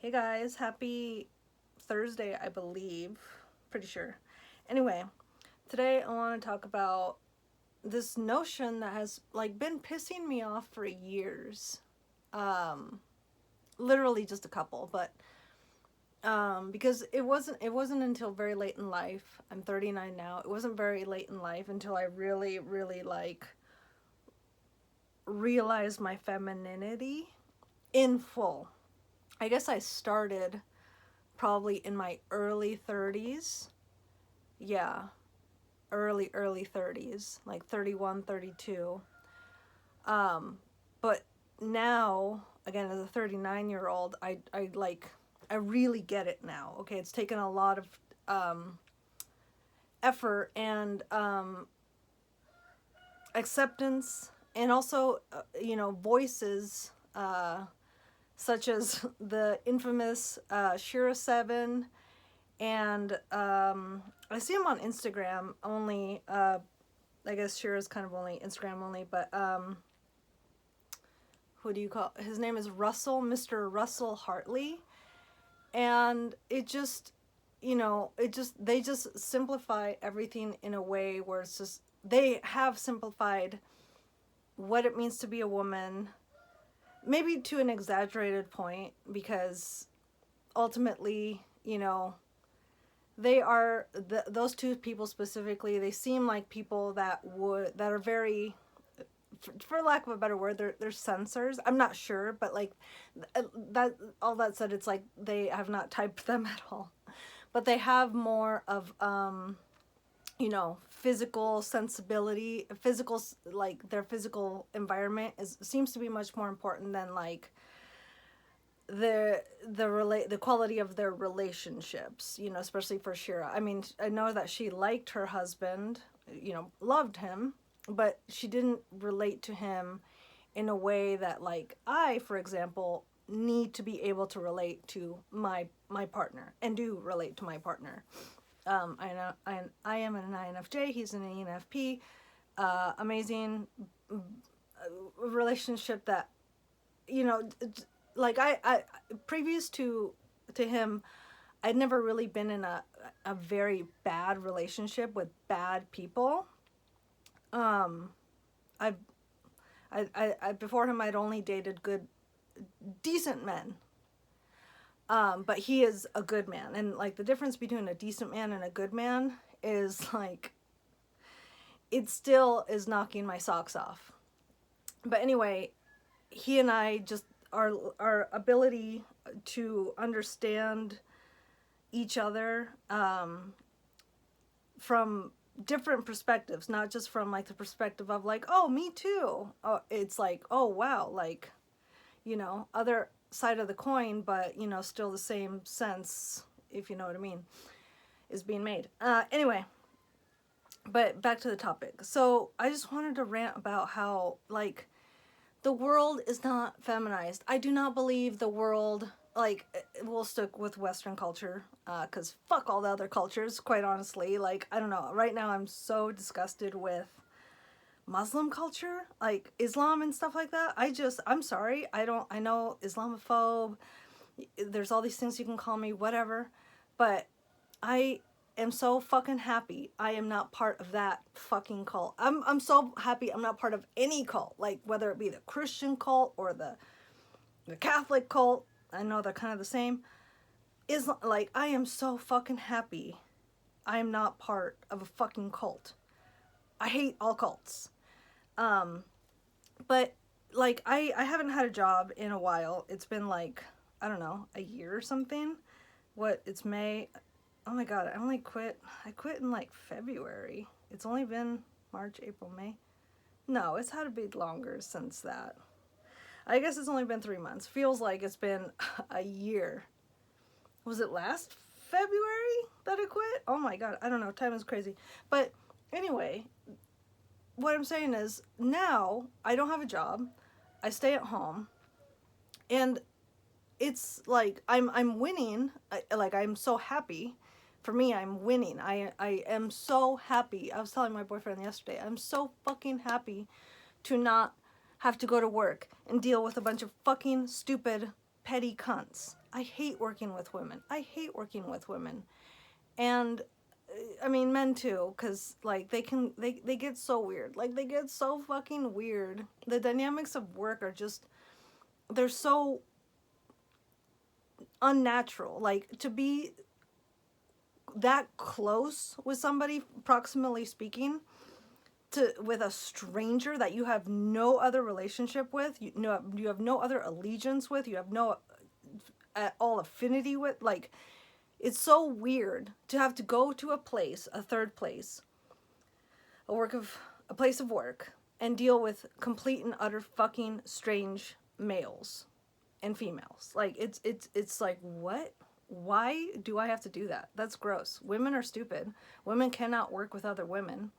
Hey guys, happy Thursday, I believe. Pretty sure. Anyway, today I want to talk about this notion that has been pissing me off for years. Um Literally just a couple, but because it wasn't until very late in life. I'm 39 now. It wasn't very late in life until I really realized my femininity in full. I guess I started probably in my early 30s. Yeah, early 30s, like 31, 32. Um but now, again, as a 39-year-old, I really get it now. Okay, it's taken a lot of effort and acceptance, and also voices such as the infamous Shira 7. And I see him on Instagram only. I guess Shira's kind of only Instagram only, but who do you call? His name is Russell, Mr. Russell Hartley, and it just, they just simplify everything in a way where it's just they have simplified what it means to be a woman, maybe to an exaggerated point, because ultimately, they are those two people specifically. They seem like people that are very, for lack of a better word, they're censors. I'm not sure, but that, all that said, it's like they have not typed them at all, but they have more of physical sensibility, physical, like their physical environment seems to be much more important than like the quality of their relationships, especially for Shira. I mean, I know that she liked her husband, loved him, but she didn't relate to him in a way that, like, I, for example, need to be able to relate to my partner, and do relate to my partner. I know I am an INFJ, he's an ENFP. Amazing relationship that, you know like I previous to him, I'd never really been in a very bad relationship with bad people. um I before him, I'd only dated good, decent men. But he is a good man, and like the difference between a decent man and a good man is like, it still is knocking my socks off. But anyway, he and I just, our ability to understand each other, from different perspectives, not just from like the perspective of like, oh, me too. Oh, it's like, oh wow, like, other side of the coin, but still the same sense, if you know what I mean, is being made. Anyway, but back to the topic. So I just wanted to rant about how, like, the world is not feminized. I do not believe the world, like, we'll stick with Western culture, because fuck all the other cultures, quite honestly. Like, I don't know. Right now I'm so disgusted with Muslim culture, like Islam and stuff like that. I'm sorry. I know Islamophobe. There's all these things you can call me, whatever. But I am so fucking happy I am not part of that fucking cult. I'm so happy I'm not part of any cult, like whether it be the Christian cult or the Catholic cult. I know they're kind of the same. Is like, I am so fucking happy I am not part of a fucking cult. I hate all cults. Um, but like, I haven't had a job in a while. It's been like, I don't know, a year or something. What, it's May. Oh my god, I quit in like February. It's only been March, April, May. No, it's had to be longer since that. I guess it's only been 3 months. Feels like it's been a year. Was it last February that I quit? Oh my god, I don't know. Time is crazy. But anyway, what I'm saying is, now I don't have a job. I stay at home, and it's like I'm winning. Like, I'm so happy. For me, I'm winning. I am so happy. I was telling my boyfriend yesterday, I'm so fucking happy to not have to go to work and deal with a bunch of fucking stupid petty cunts. I hate working with women. I hate working with women. And I mean men too, because like they get so weird. Like they get so fucking weird. The dynamics of work are just, they're so unnatural. Like to be that close with somebody, proximately speaking, to with a stranger that you have no other relationship with, you have no other allegiance with, you have no at all affinity with, like it's so weird to have to go to a place, a third place, a place of work, and deal with complete and utter fucking strange males and females. Like it's like, what? Why do I have to do that? That's gross. Women are stupid. Women cannot work with other women.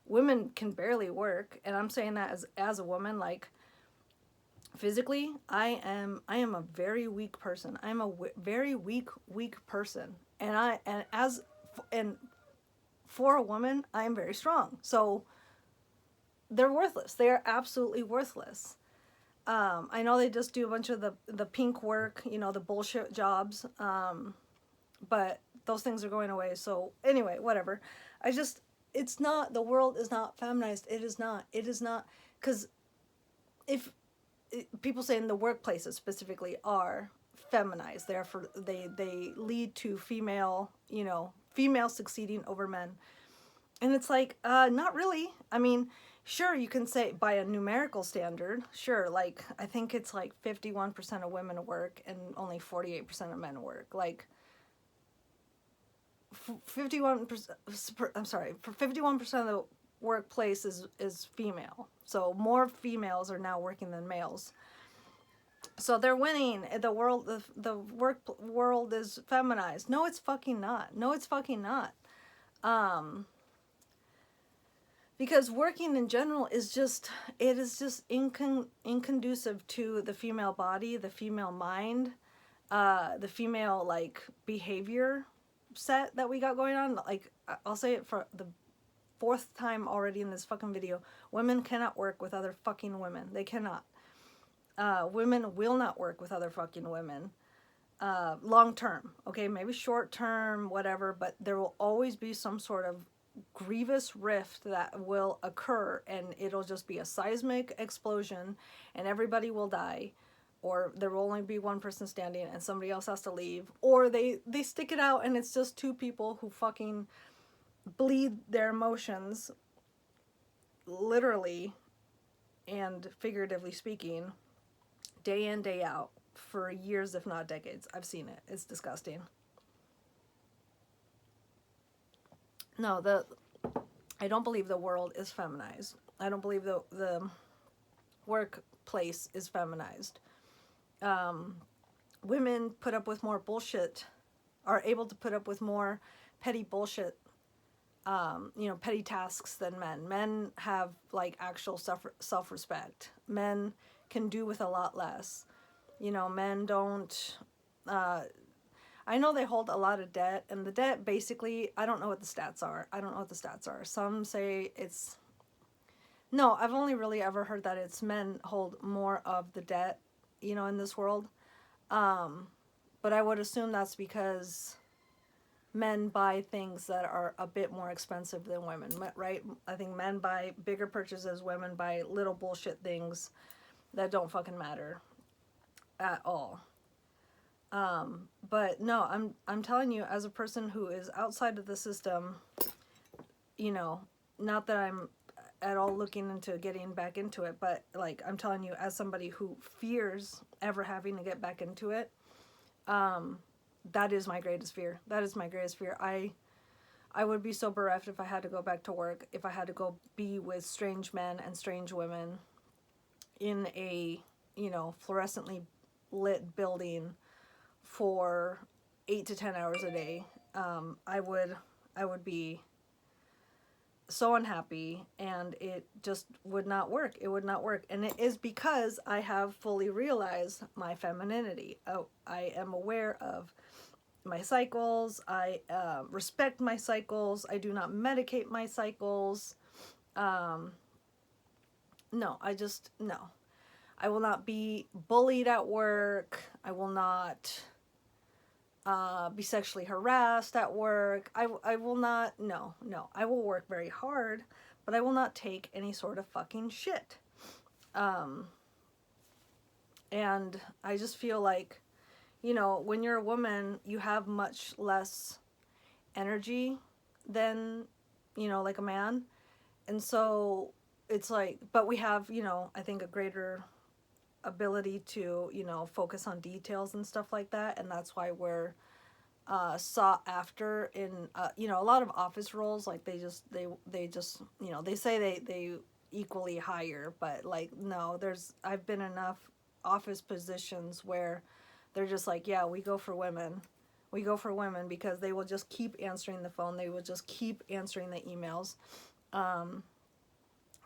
Women can barely work, and I'm saying that as a woman. Like physically, I am a very weak person. I'm a very weak person, and for a woman, I am very strong. So they're worthless. They are absolutely worthless. I know they just do a bunch of the pink work, the bullshit jobs. But those things are going away. So anyway, whatever. It's not, the world is not feminized. It is not. Because if people say in the workplaces specifically are feminized, therefore they lead to female succeeding over men. And it's like, not really. I mean, sure, you can say by a numerical standard, sure, like I think it's like 51% of women work and only 48% of men work. Like 51%, I'm sorry, for 51% of the workplace is female. So more females are now working than males. So they're winning. The work world is feminized. No, it's fucking not. No, it's fucking not. Because working in general is just, it is just inconducive to the female body, the female mind, the female like behavior set that we got going on. Like I'll say it for the fourth time already in this fucking video. Women cannot work with other fucking women. They cannot. Women will not work with other fucking women. Long term, okay, maybe short term, whatever, but there will always be some sort of grievous rift that will occur, and it'll just be a seismic explosion and everybody will die, or there will only be one person standing and somebody else has to leave, or they stick it out and it's just two people who fucking bleed their emotions, literally and figuratively speaking, day in, day out, for years, if not decades. I've seen it. It's disgusting. No, I don't believe the world is feminized. I don't believe the workplace is feminized. Women put up with more bullshit, are able to put up with more petty bullshit, petty tasks than men. Men have like actual self-respect. Men can do with a lot less. Men don't, I know they hold a lot of debt, and the debt basically, I don't know what the stats are. Some say it's, no, I've only really ever heard that it's men hold more of the debt, in this world. But I would assume that's because men buy things that are a bit more expensive than women, right? I think men buy bigger purchases, women buy little bullshit things that don't fucking matter at all. But no, I'm telling you, as a person who is outside of the system, not that I'm at all looking into getting back into it, but like I'm telling you, as somebody who fears ever having to get back into it, that is my greatest fear. That is my greatest fear. I would be so bereft if I had to go back to work, if I had to go be with strange men and strange women in a, fluorescently lit building for 8 to 10 hours a day. I would be so unhappy, and it just would not work. It would not work. And it is because I have fully realized my femininity. I am aware of my cycles. I respect my cycles. I do not medicate my cycles. No. I will not be bullied at work. I will not be sexually harassed at work. I will not, no, I will work very hard, but I will not take any sort of fucking shit. And I just feel like, you know, when you're a woman, you have much less energy than, you know, like a man. And so it's like, but we have, you know, I think a greater ability to, you know, focus on details and stuff like that. And that's why we're sought after in, you know, a lot of office roles. Like they just, you know, they say they equally hire, but like, no, I've been in enough office positions where they're just like, yeah, we go for women. We go for women because they will just keep answering the phone. They will just keep answering the emails.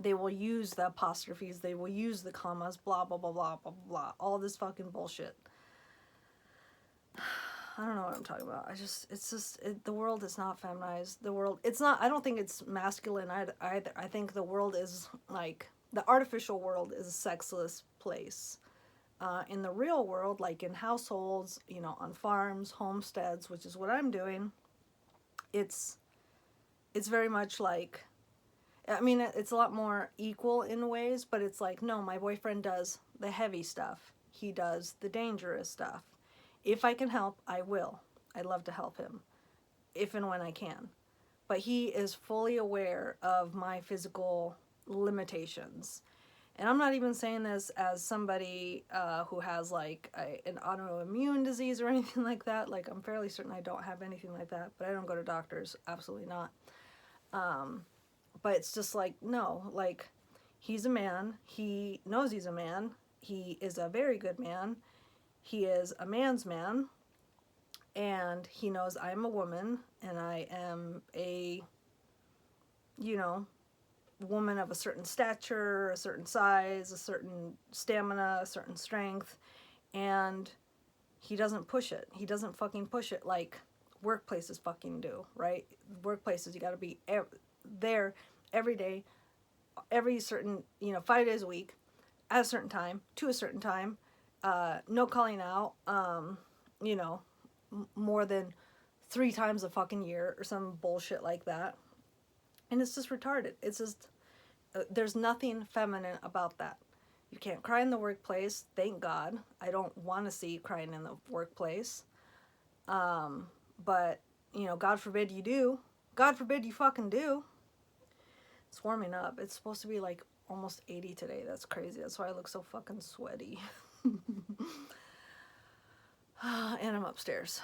They will use the apostrophes. They will use the commas, blah, blah, blah, blah, blah, blah. All this fucking bullshit. I don't know what I'm talking about. The world is not feminized. The world, it's not, I don't think it's masculine either. I think the world is like, the artificial world is a sexless place. In the real world, like in households, you know, on farms, homesteads, which is what I'm doing, it's very much like, I mean, it's a lot more equal in ways, but it's like, no, my boyfriend does the heavy stuff. He does the dangerous stuff. If I can help, I will. I'd love to help him if and when I can. But he is fully aware of my physical limitations. And I'm not even saying this as somebody who has like an autoimmune disease or anything like that. Like, I'm fairly certain I don't have anything like that, but I don't go to doctors. Absolutely not. But it's just like, no, like, he's a man. He knows he's a man. He is a very good man. He is a man's man. And he knows I'm a woman and I am a, you know, woman of a certain stature, a certain size, a certain stamina, a certain strength, and he doesn't push it. He doesn't fucking push it like workplaces fucking do, right? Workplaces, you gotta be there every day, every certain, you know, 5 days a week, at a certain time, to a certain time, no calling out, you know, more than 3 times a fucking year or some bullshit like that. And it's just retarded. It's just, there's nothing feminine about that. You can't cry in the workplace, thank God. I don't want to see crying in the workplace. But, you know, God forbid you do. God forbid you fucking do. It's warming up. It's supposed to be like almost 80 today. That's crazy. That's why I look so fucking sweaty. And I'm upstairs.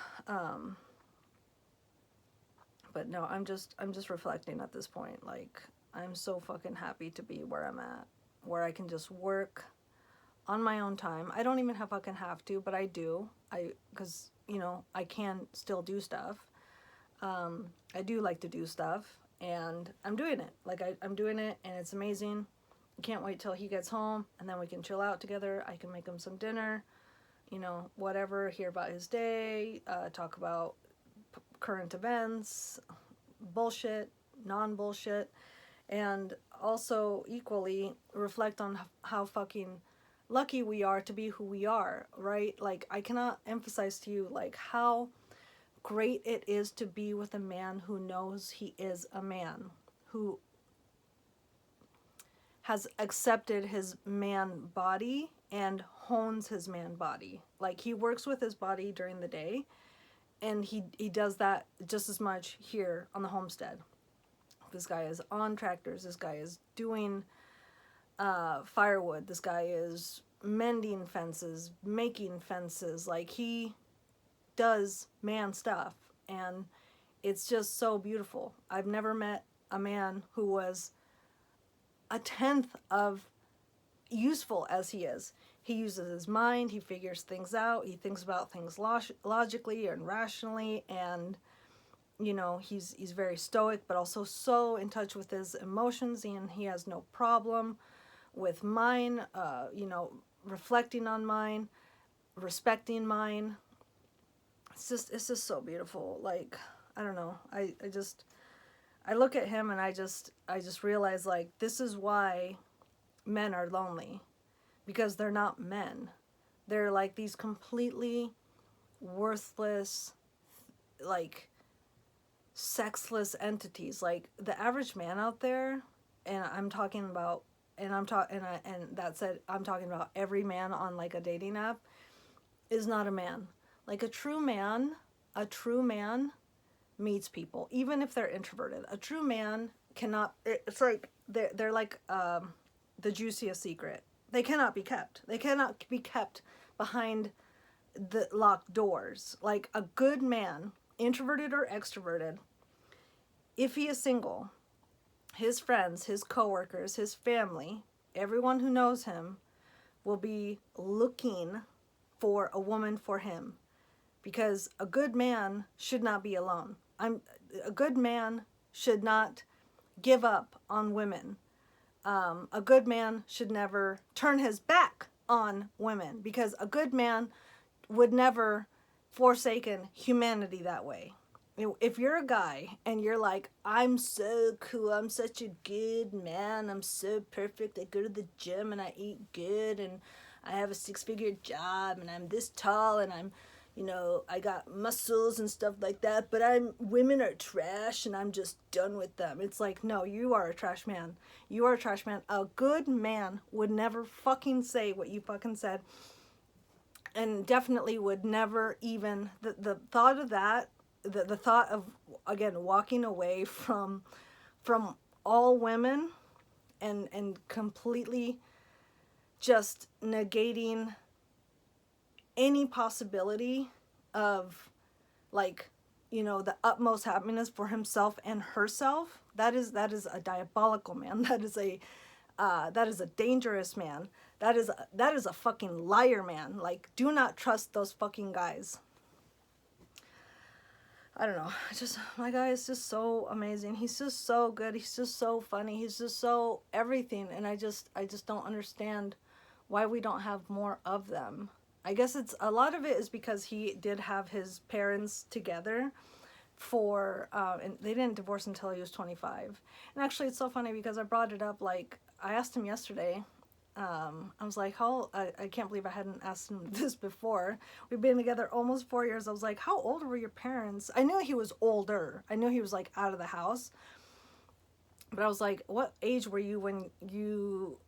But no, I'm just reflecting at this point. Like, I'm so fucking happy to be where I'm at, where I can just work on my own time. I don't even fucking have to, but I do. Because, you know, I can still do stuff. I do like to do stuff, and I'm doing it. Like, I'm doing it, and it's amazing. I can't wait till he gets home, and then we can chill out together. I can make him some dinner, you know, whatever, hear about his day, talk about current events, bullshit, non-bullshit, and also equally reflect on how fucking lucky we are to be who we are, right? Like, I cannot emphasize to you, like, how great it is to be with a man who knows he is a man, who has accepted his man body and hones his man body. Like, he works with his body during the day, and he does that just as much here on the homestead. This guy is on tractors. This guy is doing firewood. This guy is mending fences, making fences. Like, he does man stuff, and it's just so beautiful. I've never met a man who was a tenth of useful as he is. He uses his mind, he figures things out, he thinks about things logically and rationally, and, you know, he's very stoic, but also so in touch with his emotions, and he has no problem with mine, you know, reflecting on mine, respecting mine. It's just so beautiful. Like, I don't know, I look at him and I just realize, like, this is why men are lonely, because they're not men. They're like these completely worthless, like sexless entities. Like the average man out there, and I'm talking about, and that said, I'm talking about every man on like a dating app, is not a man. Like a true man meets people, even if they're introverted. A true man cannot, it's like they're like the juiciest secret. They cannot be kept. They cannot be kept behind the locked doors. Like a good man, introverted or extroverted, if he is single, his friends, his coworkers, his family, everyone who knows him will be looking for a woman for him, because a good man should not be alone. A good man should not give up on women. A good man should never turn his back on women, because a good man would never forsaken humanity that way. If you're a guy and you're like, I'm so cool, I'm such a good man, I'm so perfect, I go to the gym and I eat good and I have a 6-figure job and I'm this tall and I'm, I got muscles and stuff like that, but women are trash and I'm just done with them. It's like, no, you are a trash man. You are a trash man. A good man would never fucking say what you fucking said, and definitely would never even, the thought of that, the thought of, again, walking away from all women and completely just negating any possibility of, like, the utmost happiness for himself and herself, that is a diabolical man. That is a dangerous man. That is a fucking liar, man. Like, do not trust those fucking guys. I don't know. My guy is just so amazing. He's just so good. He's just so funny. He's just so everything. And I just don't understand why we don't have more of them. I guess a lot of it is because he did have his parents together and they didn't divorce until he was 25. And actually, it's so funny because I brought it up, like, I asked him yesterday. I was like, I can't believe I hadn't asked him this before. We've been together almost 4 years. I was like, how old were your parents? I knew he was older. I knew he was like out of the house. But I was like, what age were you when you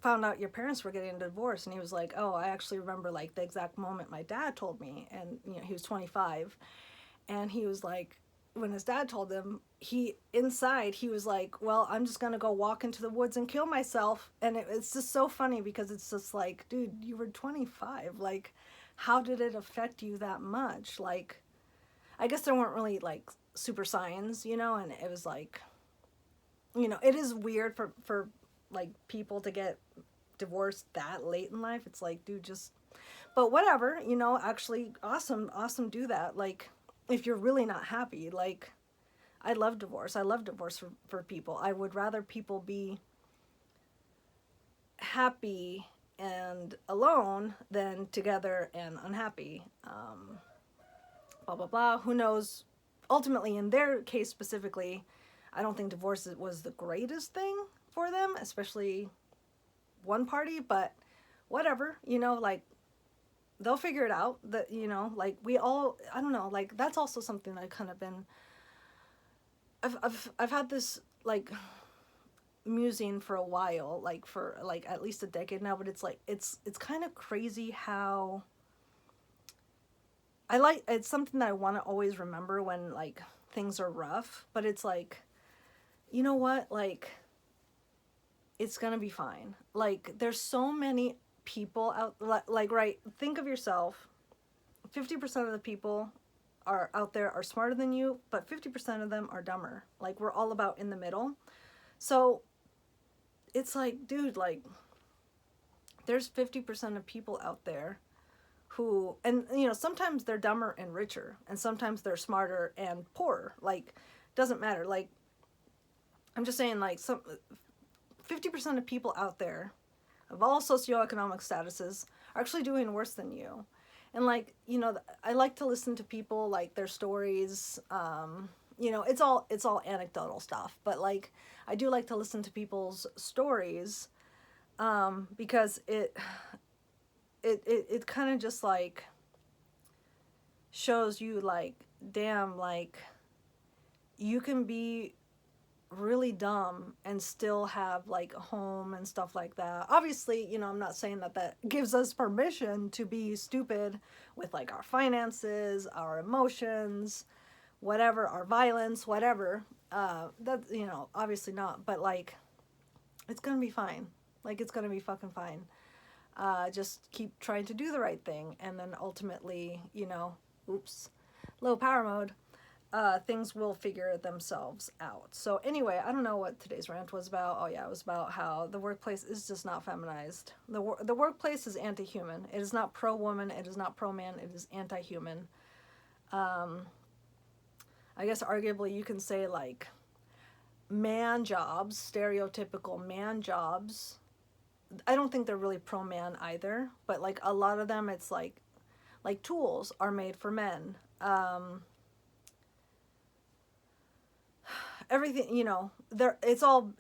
found out your parents were getting a divorce? And he was like, oh, I actually remember like the exact moment my dad told me. And he was 25. And he was like, when his dad told him, he was like, well, I'm just gonna go walk into the woods and kill myself. And it's just so funny because it's just like, dude, you were 25. Like, how did it affect you that much? Like, I guess there weren't really like super signs, and it was like, it is weird for like people to get divorced that late in life. It's like, dude, but whatever, actually awesome do that. Like, if you're really not happy, like, I love divorce. I love divorce for people. I would rather people be happy and alone than together and unhappy. Blah, blah, blah. Who knows? Ultimately, in their case specifically, I don't think divorce was the greatest thing for them, especially one party, but whatever, like, they'll figure it out. That, like, we all, I don't know, like, that's also something that I've kind of been, I've had this like musing for a while, like for like at least a decade now, but it's like, it's kind of crazy how it's something that I want to always remember when like things are rough, but it's like, you know what, like, it's gonna be fine. Like, there's so many people out, like, right, think of yourself, 50% of the people are out there are smarter than you, but 50% of them are dumber. Like, we're all about in the middle. So it's like, dude, like, there's 50% of people out there who, and sometimes they're dumber and richer, and sometimes they're smarter and poorer. Like, doesn't matter. Like, I'm just saying, like, 50% of people out there of all socioeconomic statuses are actually doing worse than you. And like, I like to listen to people, like, their stories. It's all anecdotal stuff, but like, I do like to listen to people's stories, because it kind of just like shows you like, damn, like you can be really dumb and still have like a home and stuff like that. Obviously, you know, I'm not saying that that gives us permission to be stupid with like our finances, our emotions, whatever, our violence, whatever. That, you know, obviously not, but like it's gonna be fine. Like it's gonna be fucking fine. Just keep trying to do the right thing, and then ultimately, you know, oops, low power mode, things will figure themselves out. So anyway, I don't know what today's rant was about. Oh yeah, it was about how the workplace is just not feminized. The workplace is anti-human. It is not pro-woman. It is not pro-man. It is anti-human. I guess arguably you can say like man jobs, stereotypical man jobs. I don't think they're really pro-man either, but like a lot of them, it's like tools are made for men. Everything, you know, there it's all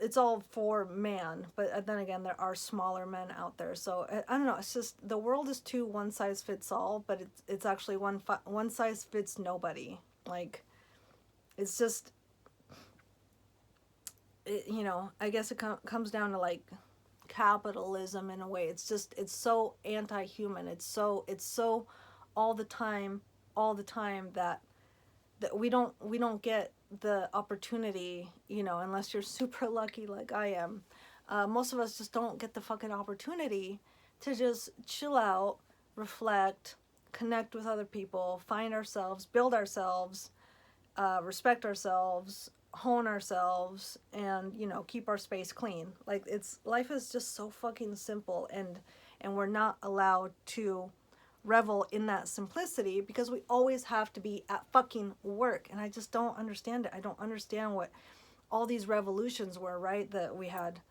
for man, but then again there are smaller men out there. So I don't know, it's just the world is too one size fits all, but it's actually one size fits nobody. Like it's just you know, I guess it comes down to like capitalism in a way. It's just it's so anti-human. It's so all the time that we don't get the opportunity, you know, unless you're super lucky like I am. Most of us just don't get the fucking opportunity to just chill out, reflect, connect with other people, find ourselves, build ourselves, respect ourselves, hone ourselves, and you know, keep our space clean. Like it's life is just so fucking simple, and we're not allowed to revel in that simplicity because we always have to be at fucking work. And I just don't understand it. I don't understand what all these revolutions were, right? That we had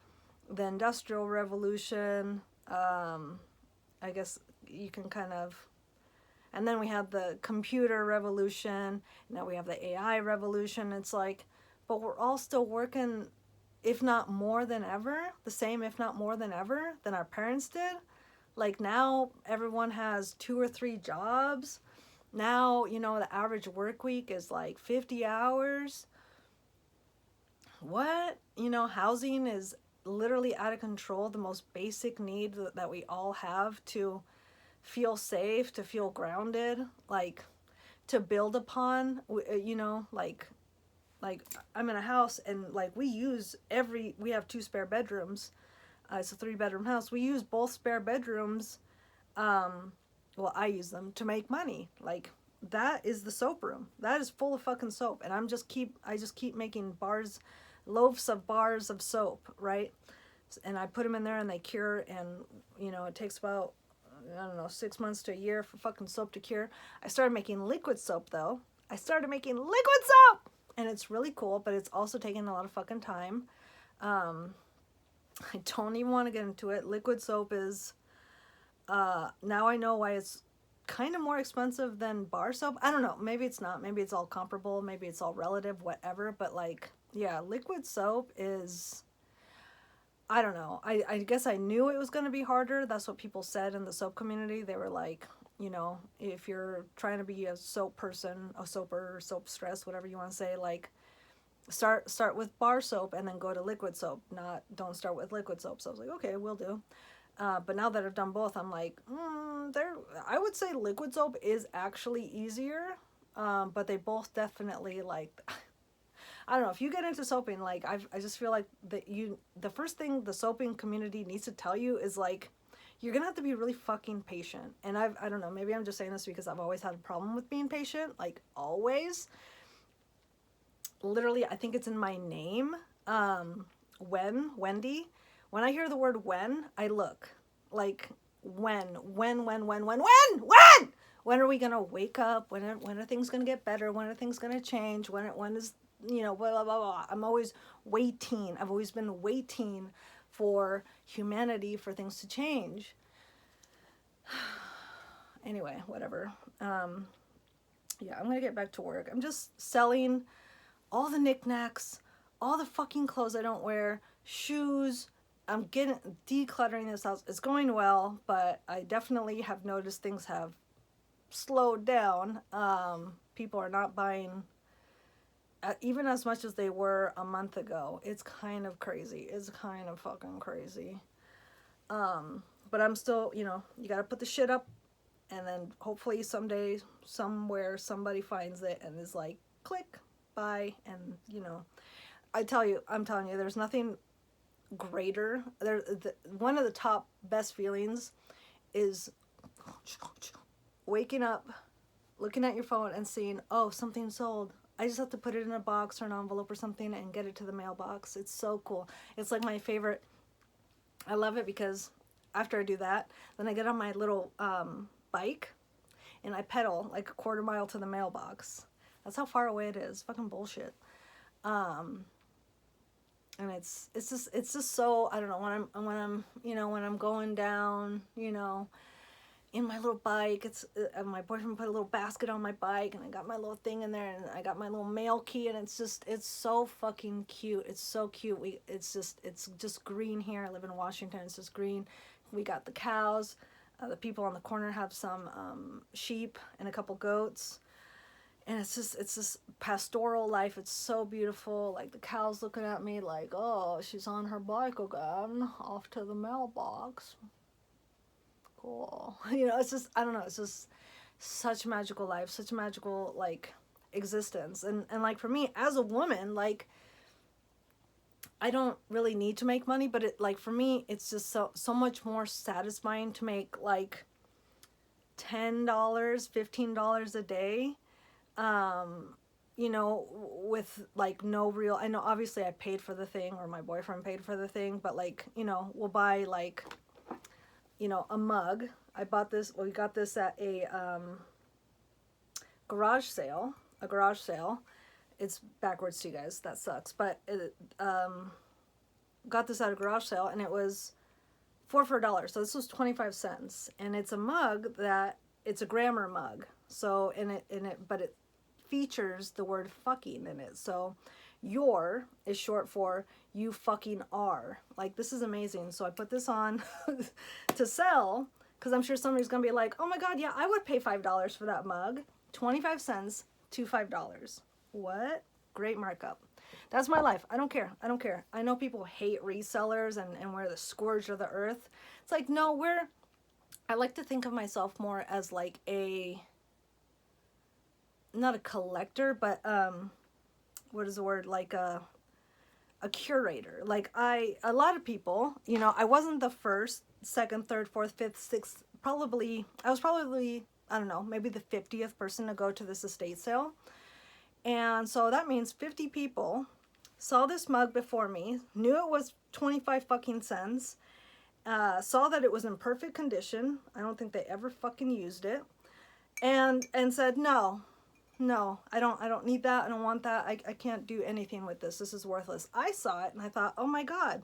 the Industrial Revolution, I guess you can kind of, and then we had the computer revolution, now we have the AI revolution. It's like, but we're all still working, if not more than ever, the same, if not more than ever, than our parents did. Like now everyone has 2 or 3 jobs. Now, you know, the average work week is like 50 hours. What? You know, housing is literally out of control. The most basic need that we all have to feel safe, to feel grounded, like to build upon, you know, like I'm in a house and like we have 2 spare bedrooms. It's a 3-bedroom house. We use both spare bedrooms. Well, I use them to make money. Like that is the soap room. That is full of fucking soap, and I just keep making loaves of bars of soap, right? And I put them in there, and they cure. And you know, it takes about, I don't know, 6 months to a year for fucking soap to cure. I started making liquid soap though. And it's really cool, but it's also taking a lot of fucking time. I don't even want to get into it. Liquid soap is, now I know why it's kind of more expensive than bar soap. I don't know. Maybe it's not. Maybe it's all comparable. Maybe it's all relative, whatever. But like, yeah, liquid soap is, I don't know. I guess I knew it was going to be harder. That's what people said in the soap community. They were like, you know, if you're trying to be a soap person, a soaper, soap stress, whatever you want to say, like, start with bar soap and then go to liquid soap. Don't start with liquid soap. So I was like, okay, will do. But now that I've done both, I'm like, I would say liquid soap is actually easier. But they both definitely like, I don't know, if you get into soaping, like I just feel like the first thing the soaping community needs to tell you is like, you're gonna have to be really fucking patient. And I don't know, maybe I'm just saying this because I've always had a problem with being patient, like always. Literally, I think it's in my name. Wendy. When I hear the word when, I look like when are we gonna wake up? When are things gonna get better? When are things gonna change? When is, you know, blah blah blah blah. I'm always waiting. I've always been waiting for humanity, for things to change. Anyway, whatever. Yeah, I'm gonna get back to work. I'm just selling all the knickknacks, all the fucking clothes I don't wear, shoes, I'm decluttering this house. It's going well, but I definitely have noticed things have slowed down. People are not buying even as much as they were a month ago. It's kind of crazy. It's kind of fucking crazy. But I'm still, you know, you gotta put the shit up, and then hopefully someday, somewhere, somebody finds it and is like, click, buy, and, you know, I'm telling you, there's nothing greater. One of the top best feelings is waking up, looking at your phone and seeing, oh, something sold. I just have to put it in a box or an envelope or something and get it to the mailbox. It's so cool. It's like my favorite. I love it because after I do that, then I get on my little bike and I pedal like a quarter mile to the mailbox. That's how far away it is. Fucking bullshit. And it's just so, I don't know, when I'm going down, you know, in my little bike, my boyfriend put a little basket on my bike, and I got my little thing in there, and I got my little mail key, and it's so fucking cute. It's so cute. It's just green here. I live in Washington. It's just green. We got the cows. The people on the corner have some sheep and a couple goats. And it's just pastoral life. It's so beautiful. Like the cows looking at me like, oh, she's on her bike again, off to the mailbox. Cool. You know, it's just, I don't know, it's just such magical life, such magical like existence. And like for me as a woman, like I don't really need to make money, but it, like for me, it's just so much more satisfying to make like $10, $15 a day. You know, with like no real, I know obviously I paid for the thing, or my boyfriend paid for the thing, but like, you know, we'll buy like, you know, a mug. We got this at a garage sale. It's backwards to you guys. That sucks. But it, got this at a garage sale, and it was for $4. So this was 25 cents, and it's a mug it's a grammar mug. So but it features the word fucking in it. So your is short for you fucking are. Like, this is amazing. So I put this on to sell, because I'm sure somebody's gonna be like, oh my god, yeah, I would pay $5 for that mug. 25 cents to $5. What? Great markup. That's my life. I don't care. I know people hate resellers and we're the scourge of the earth. It's like, no, I like to think of myself more as like not a collector, but what is the word, like a curator. Like a lot of people, you know, I wasn't the first, second, third, fourth, fifth, sixth, I was probably, I don't know, maybe the 50th person to go to this estate sale. And so that means 50 people saw this mug before me, knew it was 25 fucking cents, saw that it was in perfect condition. I don't think they ever fucking used it. And said, no, I don't need that. I don't want that. I can't do anything with this. This is worthless. I saw it and I thought, oh my god,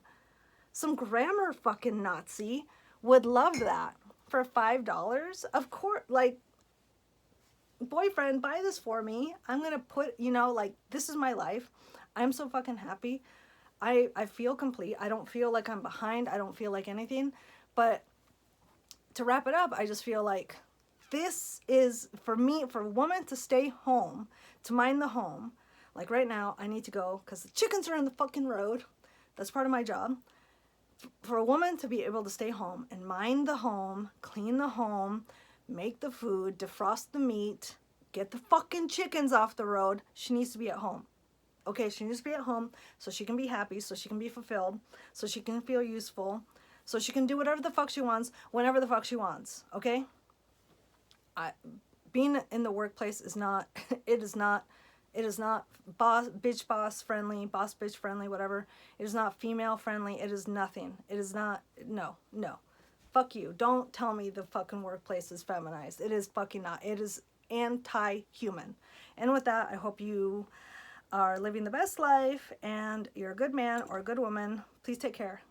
some grammar fucking Nazi would love that for $5. Of course, like, boyfriend, buy this for me. I'm gonna put, you know, like, this is my life. I'm so fucking happy. I feel complete. I don't feel like I'm behind. I don't feel like anything. But to wrap it up, I just feel like this is, for me, for a woman to stay home, to mind the home. Like right now, I need to go because the chickens are in the fucking road. That's part of my job. For a woman to be able to stay home and mind the home, clean the home, make the food, defrost the meat, get the fucking chickens off the road, she needs to be at home. Okay, she needs to be at home so she can be happy, so she can be fulfilled, so she can feel useful, so she can do whatever the fuck she wants, whenever the fuck she wants, okay? Being in the workplace is not, it is not boss friendly, boss bitch friendly, whatever. It is not female friendly. It is nothing. It is not, no. Fuck you. Don't tell me the fucking workplace is feminized. It is fucking not. It is anti-human. And with that, I hope you are living the best life and you're a good man or a good woman. Please take care.